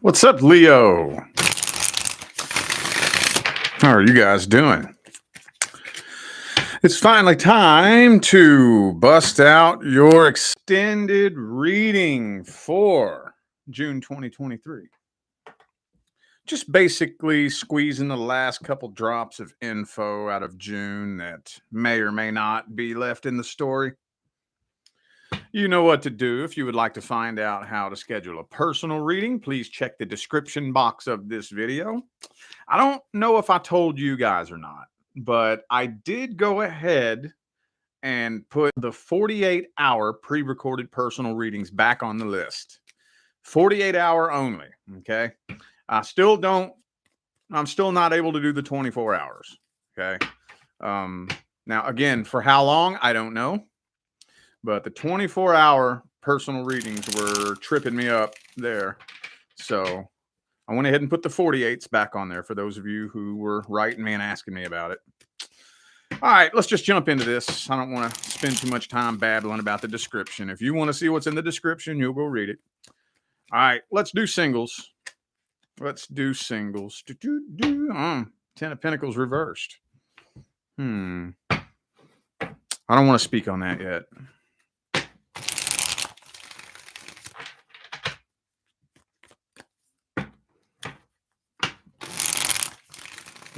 What's up, Leo? How are you guys doing? It's finally time to bust out your extended reading for June 2023. Just basically squeezing the last couple drops of info out of June that may or may not be left in the story. You know what to do. If you would like to find out how to schedule a personal reading, please check the description box of this video. I don't know if I told you guys or not, but I did go ahead and put the 48-hour pre-recorded personal readings back on the list. 48-hour only, okay? I'm still not able to do the 24 hours, okay? Now, again, for how long, I don't know. But the 24-hour personal readings were tripping me up there. So I went ahead and put the 48s back on there for those of you who were writing me and asking me about it. All right, let's just jump into this. I don't want to spend too much time babbling about the description. If you want to see what's in the description, you'll go read it. All right, let's do singles. Let's do singles. Ten of Pentacles reversed. I don't want to speak on that yet.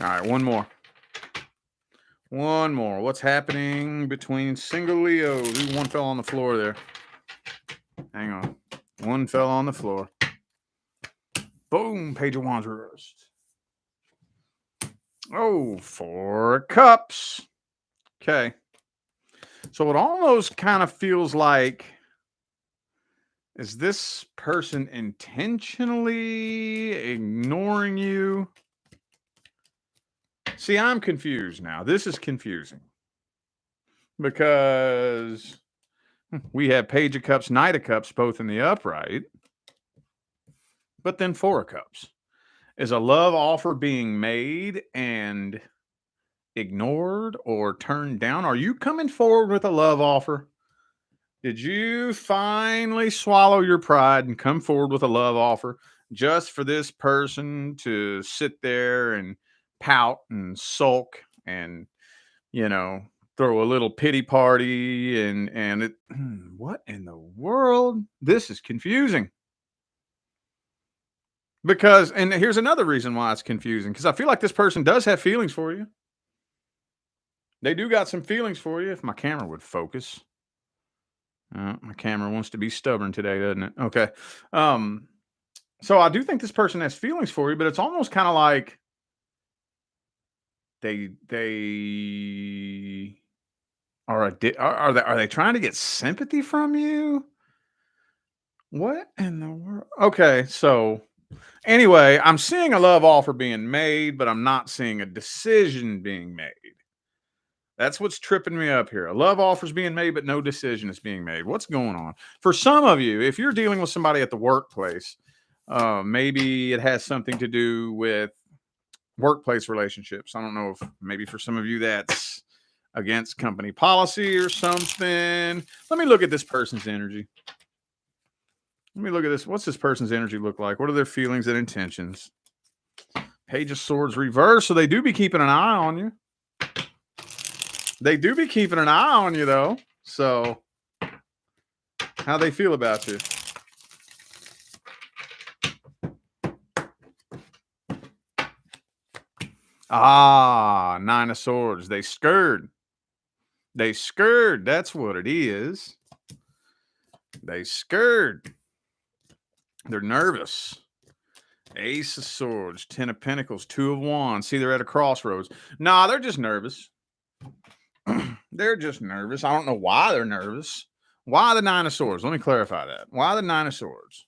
All right, one more. One more. What's happening between single Leos? Ooh, one fell on the floor there. Hang on. One fell on the floor. Boom. Page of Wands reversed. Oh, 4 of Cups. Okay. So it almost kind of feels like, is this person intentionally ignoring you? See, I'm confused now. This is confusing because we have Page of Cups, Knight of Cups, both in the upright, but then 4 of Cups. Is a love offer being made and ignored or turned down? Are you coming forward with a love offer? Did you finally swallow your pride and come forward with a love offer just for this person to sit there and pout and sulk and, throw a little pity party and it, what in the world? This is confusing. Because, and here's another reason why it's confusing, because I feel like this person does have feelings for you. They do got some feelings for you. If my camera would focus. My camera wants to be stubborn today, doesn't it? Okay. So I do think this person has feelings for you, but it's almost kind of like they are they trying to get sympathy from you? What in the world? Okay, so anyway, I'm seeing a love offer being made, but I'm not seeing a decision being made. That's what's tripping me up here. A love offer is being made, but no decision is being made. What's going on? For some of you, if you're dealing with somebody at the workplace, maybe it has something to do with workplace relationships. I don't know if maybe for some of you that's against company policy or something. Let me look at this person's energy. Let me look at this. What's this person's energy look like? What are their feelings and intentions? Page of Swords reverse. So they do be keeping an eye on you. They do be keeping an eye on you, though. So how they feel about you? Nine of Swords. They scared. They scared. That's what it is. They scared. They're nervous. Ace of Swords, 10 of Pentacles, 2 of Wands. See, they're at a crossroads. Nah, they're just nervous. They're just nervous. I don't know why they're nervous. Why the 9 of Swords? Let me clarify that. Why the 9 of Swords?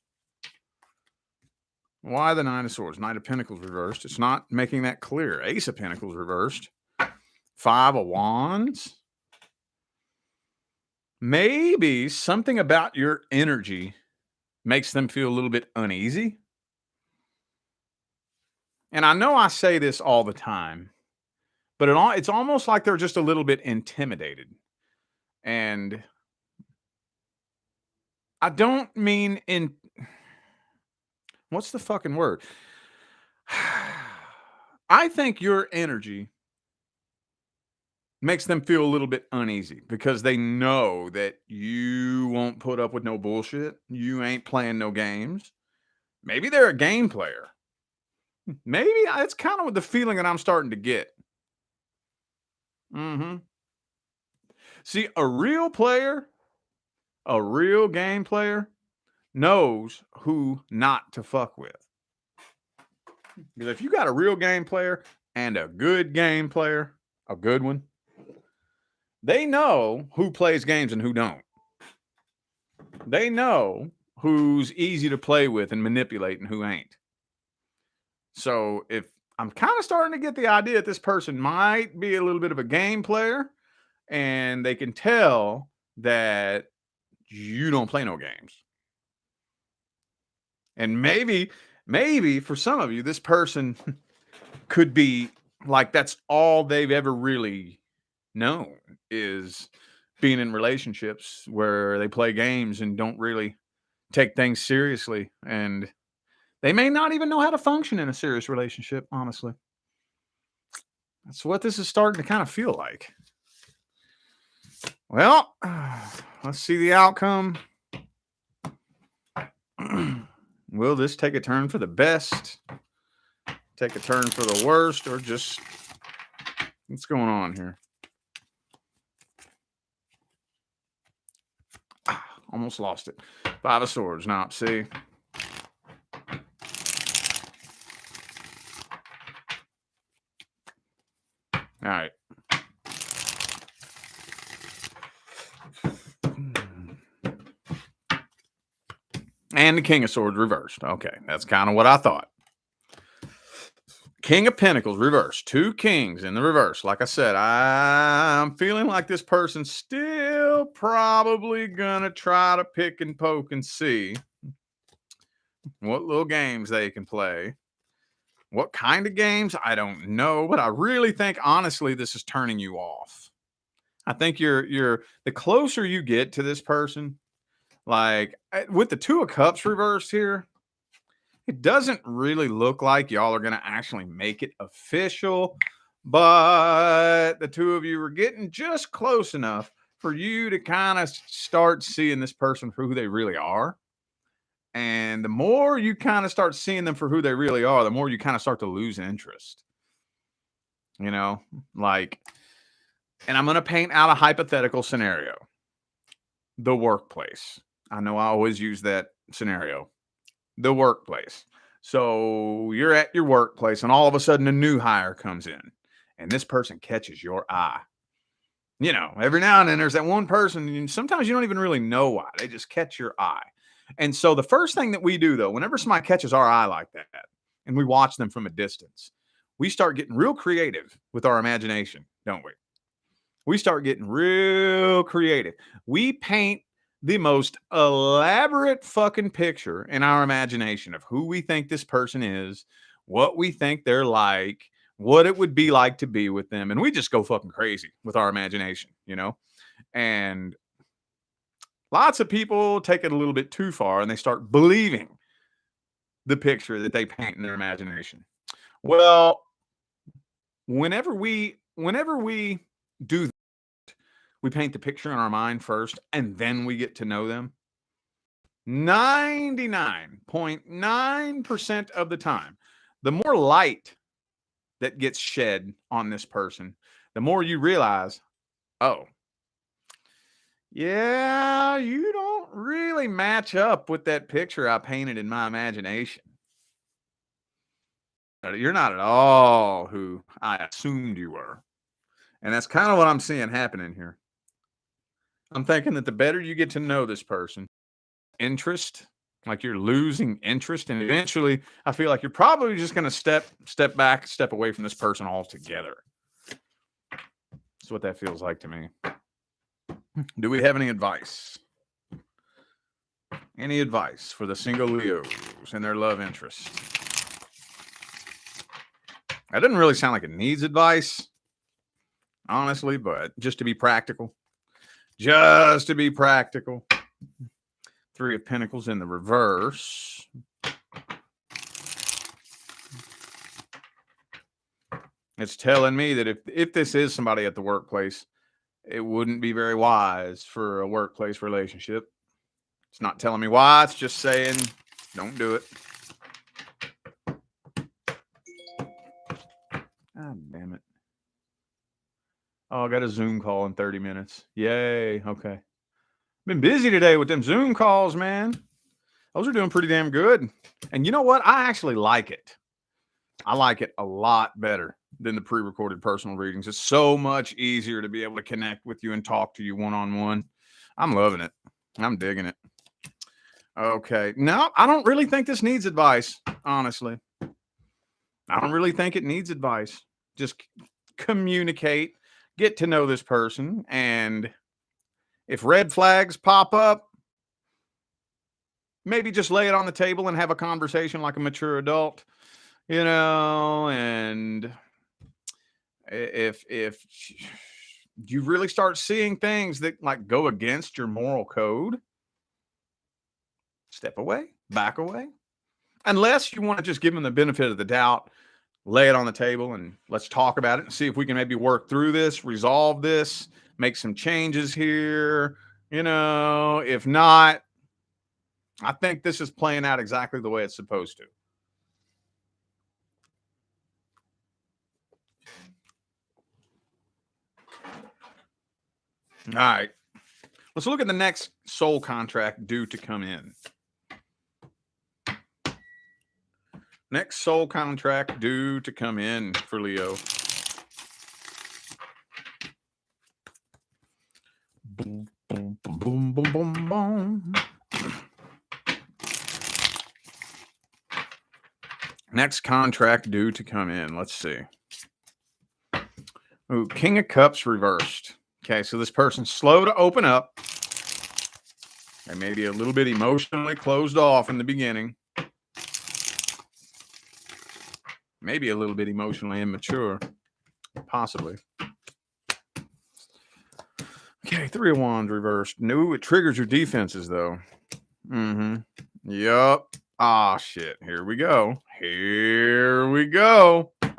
Why the 9 of Swords? Knight of Pentacles reversed. It's not making that clear. Ace of Pentacles reversed. 5 of Wands. Maybe something about your energy makes them feel a little bit uneasy. And I know I say this all the time, but it's almost like they're just a little bit intimidated. And I don't mean what's the fucking word? I think your energy makes them feel a little bit uneasy because they know that you won't put up with no bullshit. You ain't playing no games. Maybe they're a game player. Maybe it's kind of the feeling that I'm starting to get. See, a real player, a real game player knows who not to fuck with. Because if you got a real game player and a good game player, a good one, they know who plays games and who don't. They know who's easy to play with and manipulate and who ain't. So if I'm kind of starting to get the idea that this person might be a little bit of a game player and they can tell that you don't play no games. And maybe for some of you, this person could be like that's all they've ever really known is being in relationships where they play games and don't really take things seriously. And they may not even know how to function in a serious relationship, honestly. That's what this is starting to kind of feel like. Well, let's see the outcome. Will this take a turn for the best? Take a turn for the worst? Or just what's going on here? Almost lost it. 5 of Swords. Now, see. All right. And the King of Swords reversed. Okay, that's kind of what I thought. King of Pentacles reversed. 2 kings in the reverse. Like I said, I'm feeling like this person's still probably going to try to pick and poke and see what little games they can play. What kind of games? I don't know, but I really think, honestly, this is turning you off. I think you're the closer you get to this person, like with the 2 of Cups reversed here, it doesn't really look like y'all are going to actually make it official, but the 2 of you are getting just close enough for you to kind of start seeing this person for who they really are. And the more you kind of start seeing them for who they really are, the more you kind of start to lose interest. You know, like, and I'm going to paint out a hypothetical scenario. The workplace. I know I always use that scenario. The workplace. So you're at your workplace and all of a sudden a new hire comes in and this person catches your eye. You know, every now and then there's that one person, and sometimes you don't even really know why. They just catch your eye. And so the first thing that we do, though, whenever somebody catches our eye like that and we watch them from a distance, we start getting real creative with our imagination, don't we? We start getting real creative. We paint the most elaborate fucking picture in our imagination of who we think this person is, what we think they're like, what it would be like to be with them. And we just go fucking crazy with our imagination, you know? And lots of people take it a little bit too far and they start believing the picture that they paint in their imagination. Well, whenever we do that, we paint the picture in our mind first and then we get to know them. 99.9% of the time, the more light that gets shed on this person, the more you realize, oh, yeah, you don't really match up with that picture I painted in my imagination. You're not at all who I assumed you were. And that's kind of what I'm seeing happening here. I'm thinking that the better you get to know this person, interest, like you're losing interest, and eventually I feel like you're probably just going to step back, step away from this person altogether. That's what that feels like to me. Do we have any advice? Any advice for the single Leos and their love interest? That doesn't really sound like it needs advice, honestly, but just to be practical. Just to be practical. 3 of Pentacles in the reverse. It's telling me that if this is somebody at the workplace, it wouldn't be very wise for a workplace relationship. It's not telling me why. It's just saying, don't do it. Ah, damn it. Oh, I got a Zoom call in 30 minutes. Yay. Okay. Been busy today with them Zoom calls, man. Those are doing pretty damn good. And you know what? I actually like it. I like it a lot better than the pre-recorded personal readings. It's so much easier to be able to connect with you and talk to you one-on-one. I'm loving it. I'm digging it. Okay. Now, I don't really think this needs advice, honestly. I don't really think it needs advice. Just communicate, get to know this person, and if red flags pop up, maybe just lay it on the table and have a conversation like a mature adult, and if you really start seeing things that like go against your moral code, step away, back away. Unless you want to just give them the benefit of the doubt, lay it on the table and let's talk about it and see if we can maybe work through this, resolve this, make some changes here. If not, I think this is playing out exactly the way it's supposed to. All right. Let's look at the next soul contract due to come in. Next soul contract due to come in for Leo. Boom, boom, boom, boom, boom, boom. Next contract due to come in. Let's see. Ooh, King of Cups reversed. Okay, so this person's slow to open up. They may be a little bit emotionally closed off in the beginning. Maybe a little bit emotionally immature. Possibly. Okay, 3 of Wands reversed. No, it triggers your defenses, though. Yup. Ah, shit. Here we go.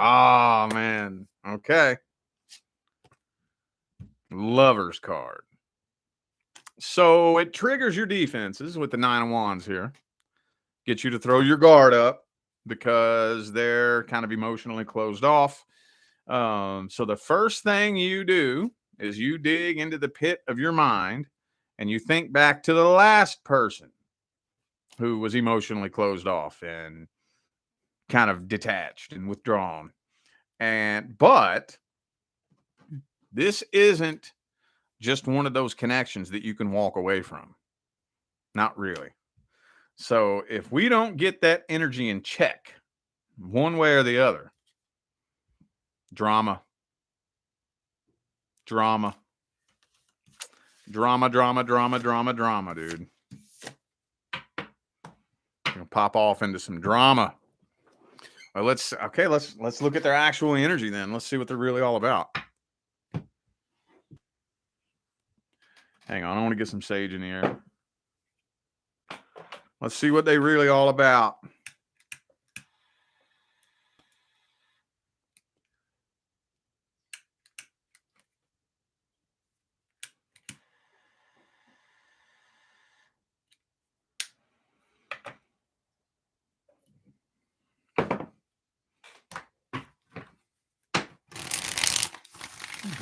Ah, man. Okay. Lover's card. So it triggers your defenses with the 9 of Wands here. Get you to throw your guard up because they're kind of emotionally closed off. So the first thing you do is you dig into the pit of your mind and you think back to the last person who was emotionally closed off and kind of detached and withdrawn. But this isn't just one of those connections that you can walk away from. Not really. So if we don't get that energy in check, one way or the other, drama, dude. Gonna pop off into some drama. Well, let's look at their actual energy then. Let's see what they're really all about. Hang on, I want to get some sage in the air. Let's see what they really all about.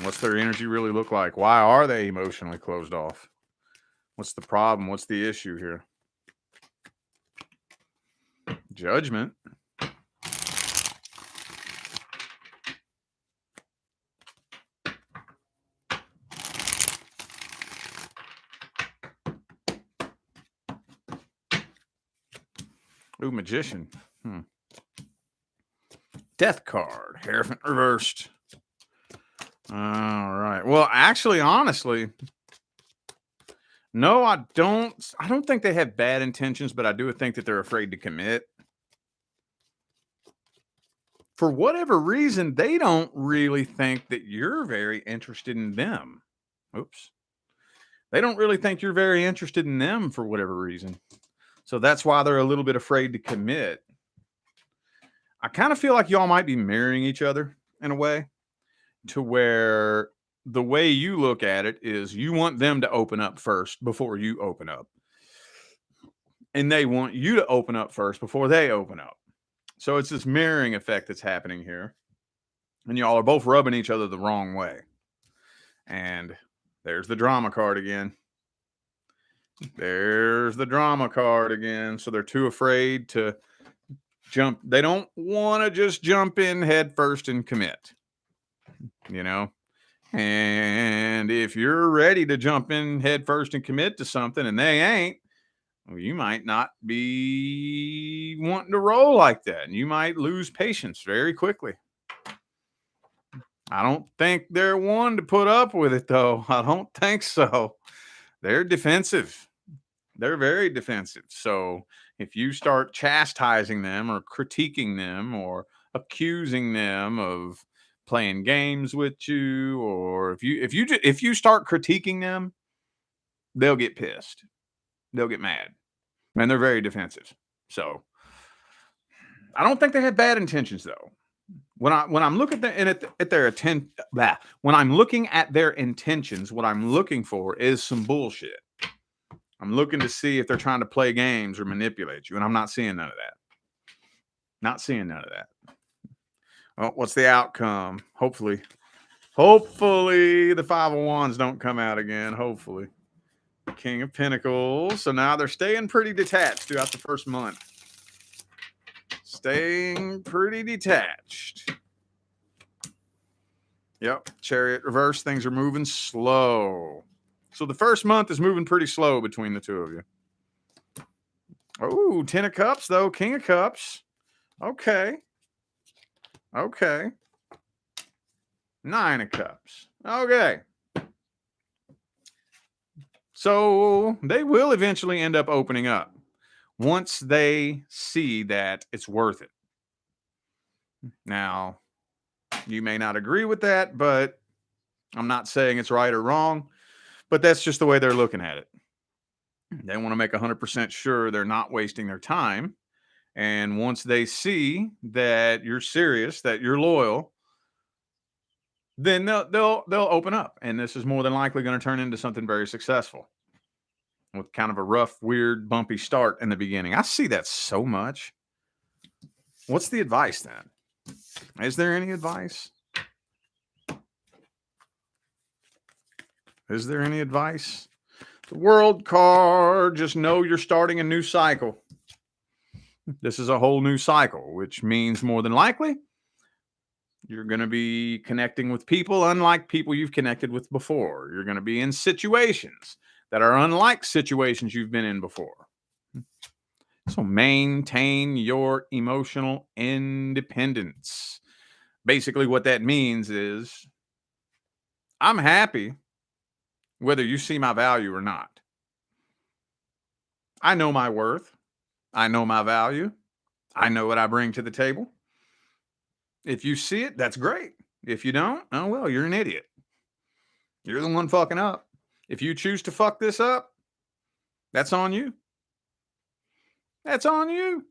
What's their energy really look like? Why are they emotionally closed off? What's the problem? What's the issue here? Judgment. Ooh, Magician. Death card. Hierophant reversed. All right. Well, actually, honestly, no, I don't think they have bad intentions, but I do think that they're afraid to commit. For whatever reason, they don't really think that you're very interested in them. Oops. They don't really think you're very interested in them for whatever reason. So that's why they're a little bit afraid to commit. I kind of feel like y'all might be marrying each other in a way, to where the way you look at it is you want them to open up first before you open up. And they want you to open up first before they open up. So it's this mirroring effect that's happening here. And y'all are both rubbing each other the wrong way. And there's the drama card again. There's the drama card again. So they're too afraid to jump. They don't want to just jump in head first and commit, you know? And if you're ready to jump in head first and commit to something and they ain't, well, you might not be wanting to roll like that. And you might lose patience very quickly. I don't think they're one to put up with it, though. I don't think so. They're defensive. They're very defensive. So if you start chastising them or critiquing them or accusing them of playing games with you, or if you start critiquing them, they'll get pissed. They'll get mad. And they're very defensive. So I don't think they have bad intentions, though. When I'm looking at their when I'm looking at their intentions, what I'm looking for is some bullshit. I'm looking to see if they're trying to play games or manipulate you, and I'm not seeing none of that. Not seeing none of that. Well, what's the outcome? Hopefully the 5 of Wands don't come out again. Hopefully. King of Pentacles. So now they're staying pretty detached throughout the first month. Staying pretty detached. Yep. Chariot reverse. Things are moving slow. So the first month is moving pretty slow between the two of you. Oh, 10 of Cups, though. King of Cups. Okay. 9 of Cups. Okay. So they will eventually end up opening up once they see that it's worth it. Now, you may not agree with that, but I'm not saying it's right or wrong, but that's just the way they're looking at it. They want to make 100% sure they're not wasting their time. And once they see that you're serious, that you're loyal, then they'll open up. And this is more than likely going to turn into something very successful with kind of a rough, weird, bumpy start in the beginning. I see that so much. What's the advice then? Is there any advice? Is there any advice? The World card, just know you're starting a new cycle. This is a whole new cycle, which means more than likely you're going to be connecting with people unlike people you've connected with before. You're going to be in situations that are unlike situations you've been in before. So maintain your emotional independence. Basically, what that means is I'm happy whether you see my value or not. I know my worth. I know my value. I know what I bring to the table. If you see it, that's great. If you don't, oh well, you're an idiot. You're the one fucking up. If you choose to fuck this up, that's on you. That's on you.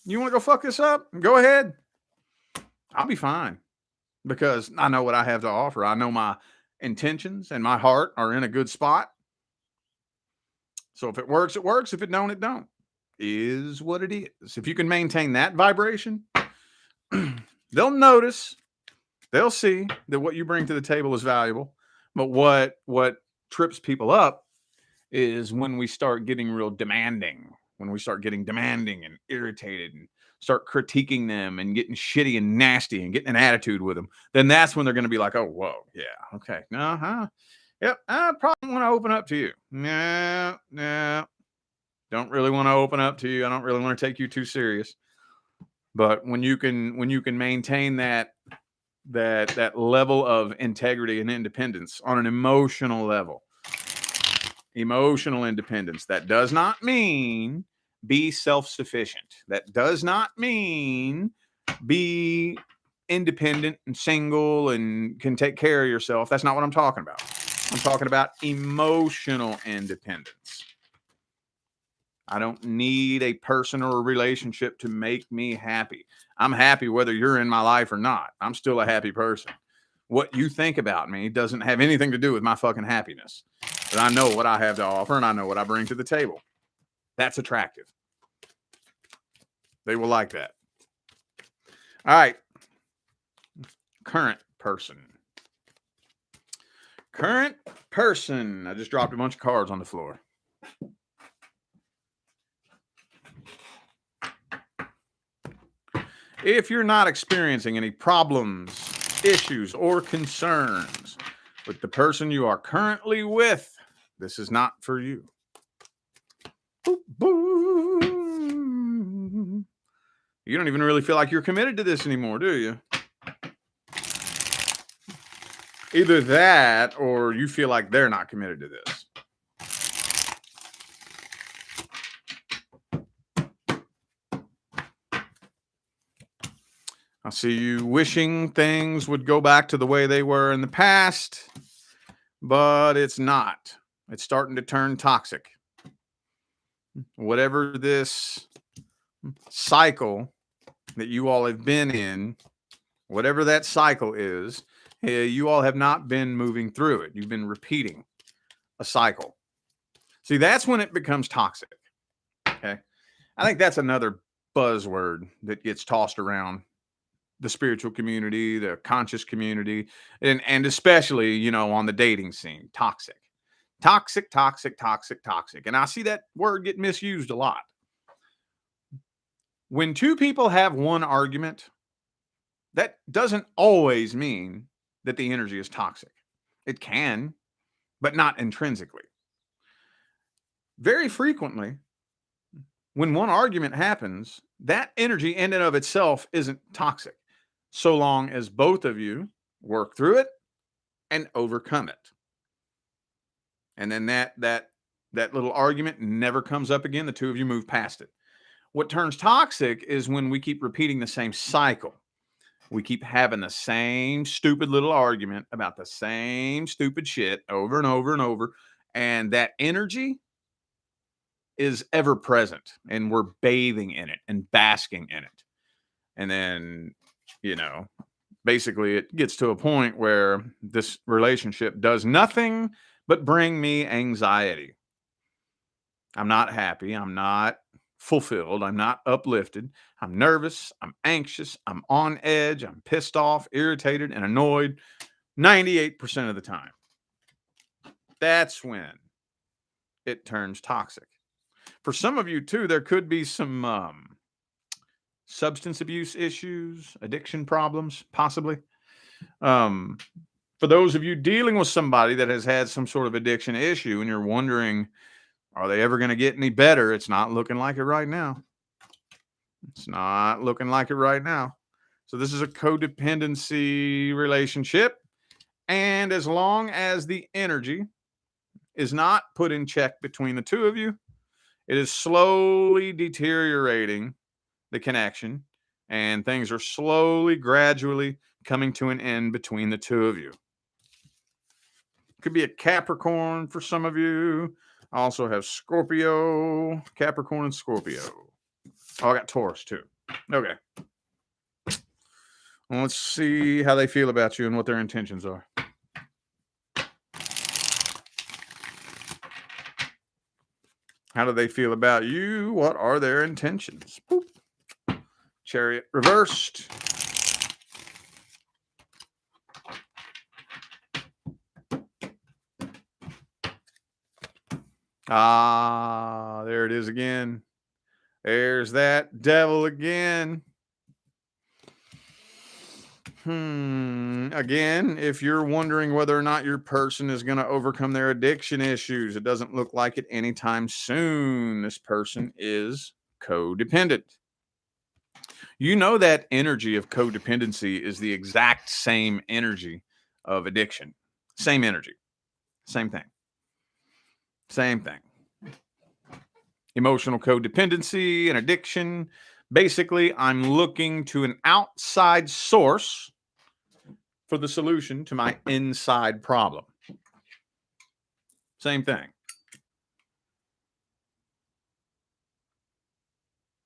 You want to go fuck this up? Go ahead. I'll be fine because I know what I have to offer. I know my intentions and my heart are in a good spot. So if it works, it works. If it don't, it don't. Is what it is. If you can maintain that vibration, they'll notice, they'll see that what you bring to the table is valuable. But what trips people up is when we start getting real demanding, when we start getting demanding and irritated and start critiquing them and getting shitty and nasty and getting an attitude with them, then that's when they're going to be like, oh, whoa, yeah, okay, yep, I probably want to open up to you. No, don't really want to open up to you. I don't really want to take you too serious. But when you can maintain that level of integrity and independence on an emotional level, emotional independence, that does not mean be self-sufficient. That does not mean be independent and single and can take care of yourself. That's not what I'm talking about. I'm talking about emotional independence. I don't need a person or a relationship to make me happy. I'm happy whether you're in my life or not. I'm still a happy person. What you think about me doesn't have anything to do with my fucking happiness. But I know what I have to offer and I know what I bring to the table. That's attractive. They will like that. All right. Current person. Current person. I just dropped a bunch of cards on the floor. If you're not experiencing any problems, issues, or concerns with the person you are currently with, this is not for you. Boop, boop. You don't even really feel like you're committed to this anymore, do you? Either that or you feel like they're not committed to this. I see you wishing things would go back to the way they were in the past, but it's not. It's starting to turn toxic. Whatever this cycle that you all have been in, whatever that cycle is, you all have not been moving through it. You've been repeating a cycle. See, that's when it becomes toxic. Okay. I think that's another buzzword that gets tossed around the spiritual community, the conscious community, and especially, you know, on the dating scene. Toxic. Toxic, toxic, toxic, toxic. And I see that word get misused a lot. When two people have one argument, that doesn't always mean that the energy is toxic. It can, but not intrinsically. Very frequently, when one argument happens, that energy in and of itself isn't toxic, so long as both of you work through it and overcome it. And then that little argument never comes up again. The two of you move past it. What turns toxic is when we keep repeating the same cycle. We keep having the same stupid little argument about the same stupid shit over and over and over. And that energy is ever present and we're bathing in it and basking in it. And then, you know, basically it gets to a point where this relationship does nothing but bring me anxiety. I'm not happy. I'm not fulfilled. I'm not uplifted. I'm nervous. I'm anxious. I'm on edge. I'm pissed off, irritated, and annoyed 98% of the time. That's when it turns toxic. For some of you, too, there could be some substance abuse issues, addiction problems, possibly. For those of you dealing with somebody that has had some sort of addiction issue and you're wondering, are they ever going to get any better? It's not looking like it right now. It's not looking like it right now. So this is a codependency relationship. And as long as the energy is not put in check between the two of you, it is slowly deteriorating the connection, and things are slowly, gradually coming to an end between the two of you. Could be a Capricorn for some of you. I also have Scorpio, Capricorn, and Scorpio. Oh, I got Taurus too. Okay. Well, let's see how they feel about you and what their intentions are. How do they feel about you? What are their intentions? Boop. Chariot reversed. Ah, there it is again. There's that devil again. Again, if you're wondering whether or not your person is going to overcome their addiction issues, it doesn't look like it anytime soon. This person is codependent. You know that energy of codependency is the exact same energy of addiction. Same energy. Same thing. Same thing. Emotional codependency and addiction. Basically, I'm looking to an outside source for the solution to my inside problem. Same thing.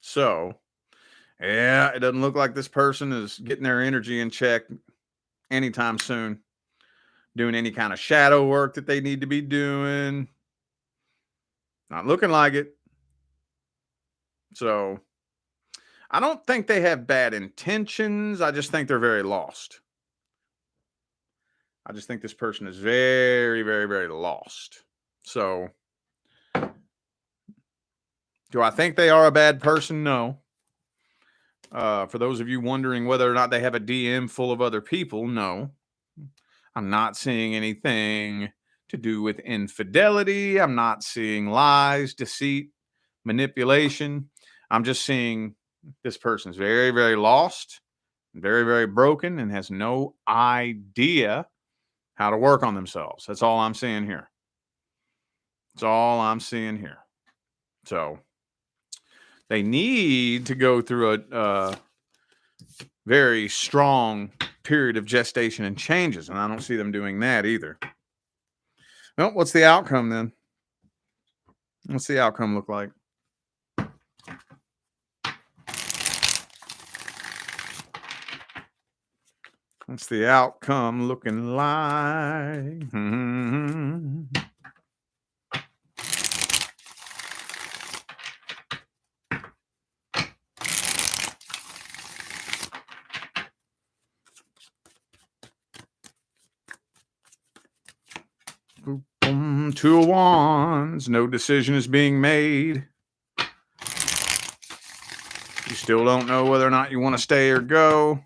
So, yeah, it doesn't look like this person is getting their energy in check anytime soon, doing any kind of shadow work that they need to be doing. Not looking like it. So, I don't think they have bad intentions. I just think they're very lost. I just think this person is very, very, very lost. So, do I think they are a bad person? No. For those of you wondering whether or not they have a DM full of other people, no. I'm not seeing anything to do with infidelity. I'm not seeing lies, deceit, manipulation. I'm just seeing this person's very, very lost, very, very broken, and has no idea how to work on themselves. That's all I'm seeing here. That's all I'm seeing here. So they need to go through a very strong period of gestation and changes, and I don't see them doing that either. Well, what's the outcome then? What's the outcome look like? What's the outcome looking like? Boom, 2 of Wands. No decision is being made. You still don't know whether or not you want to stay or go.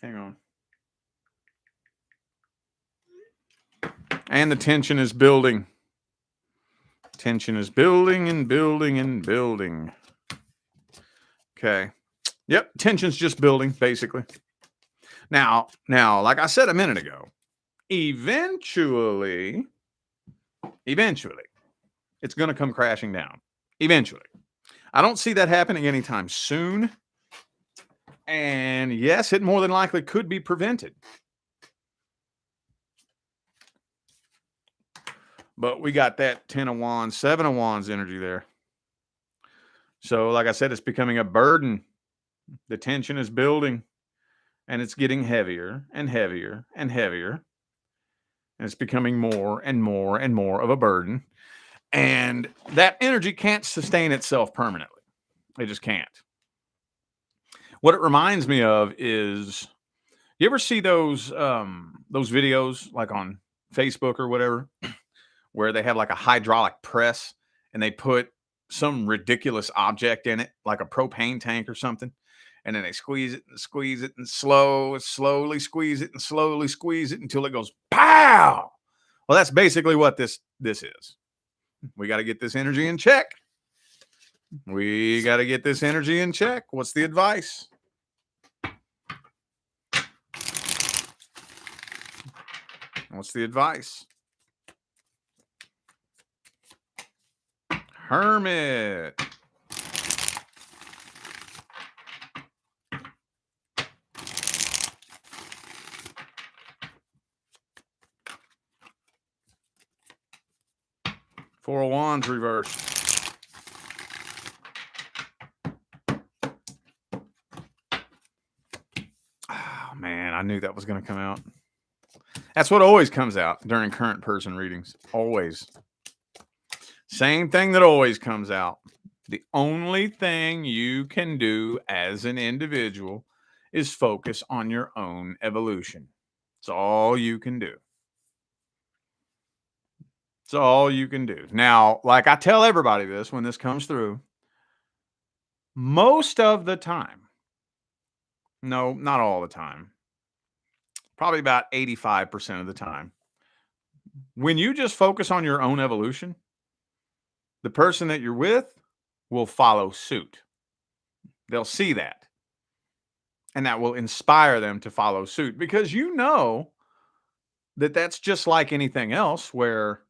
Hang on. And the tension is building. Tension is building and building and building. Okay. Yep. Tension's just building, basically. Now, like I said a minute ago, eventually, it's going to come crashing down. Eventually. I don't see that happening anytime soon. And yes, it more than likely could be prevented. But we got that 10 of Wands, 7 of Wands energy there. So, like I said, it's becoming a burden. The tension is building, and it's getting heavier and heavier and heavier. And it's becoming more and more and more of a burden. And that energy can't sustain itself permanently. It just can't. What it reminds me of is, you ever see those videos like on Facebook or whatever, where they have like a hydraulic press and they put some ridiculous object in it, like a propane tank or something, and then they squeeze it and slowly squeeze it and slowly squeeze it until it goes pow. Well, that's basically what this is. We got to get this energy in check. We got to get this energy in check. What's the advice? What's the advice? Hermit. Four of Wands reversed. Oh, man, I knew that was going to come out. That's what always comes out during current person readings. Always. Same thing that always comes out. The only thing you can do as an individual is focus on your own evolution. It's all you can do. It's all you can do. Now, like I tell everybody this when this comes through, most of the time, no, not all the time, probably about 85% of the time, when you just focus on your own evolution, the person that you're with will follow suit. They'll see that. And that will inspire them to follow suit, because you know that that's just like anything else where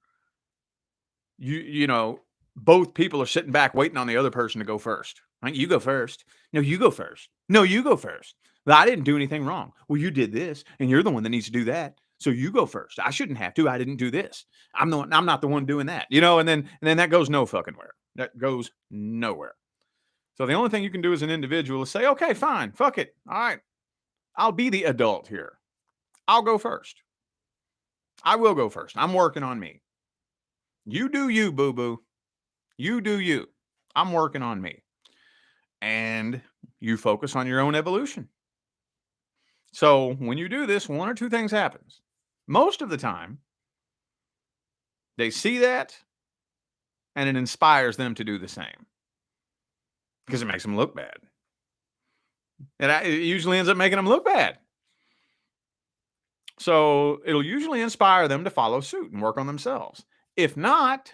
you know, both people are sitting back waiting on the other person to go first. Right? You go first. No, you go first. No, you go first. Well, I didn't do anything wrong. Well, you did this, and you're the one that needs to do that. So you go first. I shouldn't have to. I didn't do this. I'm not the one doing that. And then that goes no fucking where. That goes nowhere. So the only thing you can do as an individual is say, okay, fine, fuck it. All right. I'll be the adult here. I'll go first. I will go first. I'm working on me. You do you, boo-boo. You do you. I'm working on me. And you focus on your own evolution. So when you do this, one or two things happens. Most of the time, they see that and it inspires them to do the same because it makes them look bad. And it usually ends up making them look bad. So it'll usually inspire them to follow suit and work on themselves. If not,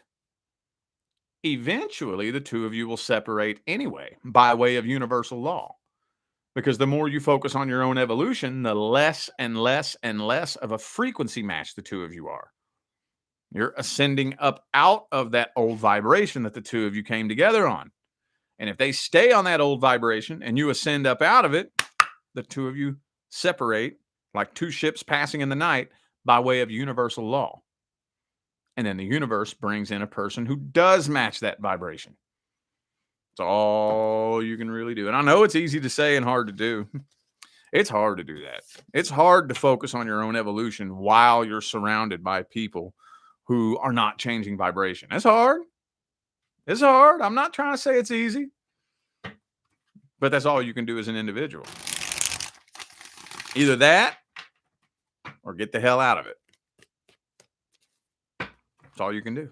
eventually the two of you will separate anyway by way of universal law. Because the more you focus on your own evolution, the less and less and less of a frequency match the two of you are. You're ascending up out of that old vibration that the two of you came together on. And if they stay on that old vibration and you ascend up out of it, the two of you separate like two ships passing in the night by way of universal law. And then the universe brings in a person who does match that vibration. It's all you can really do. And I know it's easy to say and hard to do. It's hard to do that. It's hard to focus on your own evolution while you're surrounded by people who are not changing vibration. It's hard. It's hard. I'm not trying to say it's easy. But that's all you can do as an individual. Either that or get the hell out of it. That's all you can do.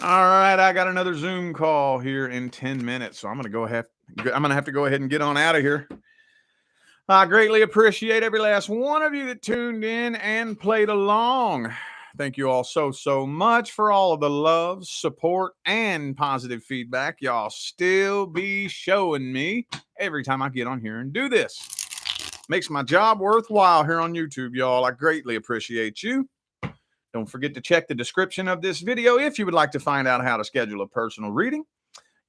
All right, I got another Zoom call here in 10 minutes, so I'm going to have to go ahead and get on out of here. I greatly appreciate every last one of you that tuned in and played along. Thank you all so much for all of the love, support, and positive feedback y'all still be showing me every time I get on here and do this. Makes my job worthwhile here on YouTube, y'all. I greatly appreciate you. Don't forget to check the description of this video if you would like to find out how to schedule a personal reading.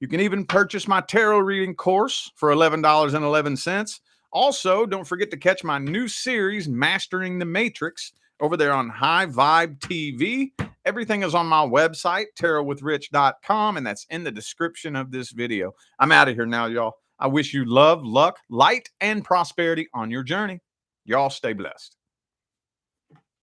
You can even purchase my tarot reading course for $11.11. Also, don't forget to catch my new series, Mastering the Matrix, over there on High Vibe TV. Everything is on my website, tarotwithrich.com, and that's in the description of this video. I'm out of here now, y'all. I wish you love, luck, light, and prosperity on your journey. Y'all stay blessed.